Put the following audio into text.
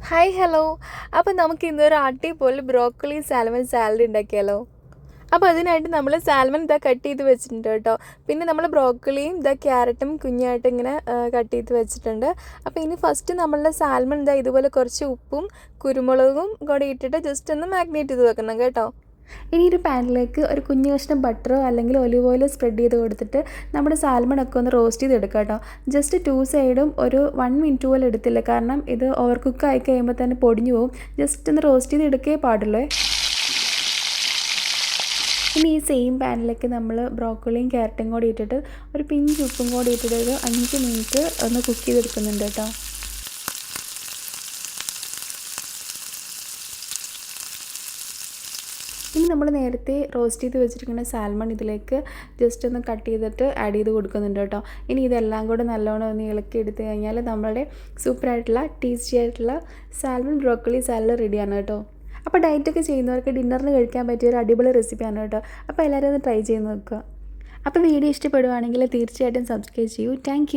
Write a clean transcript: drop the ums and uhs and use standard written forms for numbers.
Hi hello. അപ്പോൾ നമുക്ക് ഇന്നൊരു അടിപൊളി ബ്രോക്കലി സാൽമൺ സാലഡ് ഉണ്ടാക്കിയാലോ? അപ്പോൾ അതിനായിട്ട് നമ്മൾ സാൽമൺ കട്ട് ചെയ്ത് വെച്ചിട്ടുണ്ട് കേട്ടോ. പിന്നെ നമ്മൾ ബ്രോക്കലിയും ക്യാരറ്റും കുഞ്ഞായിട്ട് ഇങ്ങനെ കട്ട് ചെയ്ത് വെച്ചിട്ടുണ്ട്. അപ്പോൾ ഇനി ഫസ്റ്റ് നമ്മളുടെ സാൽമൺ ഇതുപോലെ കുറച്ച് ഉപ്പും കുരുമുളകും കൂടി ഇട്ടിട്ട് ജസ്റ്റ് ഒന്ന് മാഗ്നേറ്റ് ചെയ്ത് വെക്കണം കേട്ടോ. ഇനി ഒരു പാനിലേക്ക് ഒരു കുഞ്ഞു കഷ്ണം ബട്ടറോ അല്ലെങ്കിൽ ഒലിവ് ഓയിലോ സ്പ്രെഡ് ചെയ്ത് കൊടുത്തിട്ട് നമ്മുടെ സാൽമണൊക്കെ ഒന്ന് റോസ്റ്റ് ചെയ്തെടുക്കുക കേട്ടോ. ജസ്റ്റ് 2 സൈഡും ഒരു 1 മിനിറ്റ് പോലും എടുത്തില്ല, കാരണം ഇത് ഓവർ കുക്ക് ആയി കഴിയുമ്പോൾ തന്നെ പൊടിഞ്ഞു പോകും. ജസ്റ്റ് ഒന്ന് റോസ്റ്റ് ചെയ്ത് എടുക്കേ പാടുള്ളൂ. ഇനി ഈ സെയിം പാനിലേക്ക് നമ്മൾ ബ്രോക്കോളിയും ക്യാരറ്റും കൂടി ഇട്ടിട്ട് ഒരു പിഞ്ച് ഉപ്പും കൂടി ഇട്ടിട്ട് ഒരു 5 മിനിറ്റ് ഒന്ന് കുക്ക് ചെയ്തെടുക്കുന്നുണ്ട് കേട്ടോ. ഇനി നമ്മൾ നേരത്തെ റോസ്റ്റ് ചെയ്ത് വെച്ചിരിക്കുന്ന സാൽമൺ ഇതിലേക്ക് ജസ്റ്റ് ഒന്ന് കട്ട് ചെയ്തിട്ട് ആഡ് ചെയ്ത് കൊടുക്കുന്നുണ്ട് കേട്ടോ. ഇനി ഇതെല്ലാം കൂടെ നല്ലോണം ഒന്ന് ഇളക്കി എടുത്തു കഴിഞ്ഞാൽ നമ്മളുടെ സൂപ്പറായിട്ടുള്ള ടേസ്റ്റി ആയിട്ടുള്ള സാൽമൺ ബ്രോക്കലി സാലഡ് റെഡിയാണ് കേട്ടോ. അപ്പോൾ ഡയറ്റൊക്കെ ചെയ്യുന്നവർക്ക് ഡിന്നറിന് കഴിക്കാൻ പറ്റിയ ഒരു അടിപൊളി റെസിപ്പിയാണ് കേട്ടോ. അപ്പോൾ എല്ലാവരും ഒന്ന് ട്രൈ ചെയ്ത് നോക്കുക. അപ്പോൾ വീഡിയോ ഇഷ്ടപ്പെടുവാണെങ്കിൽ തീർച്ചയായിട്ടും സബ്സ്ക്രൈബ് ചെയ്യൂ. താങ്ക്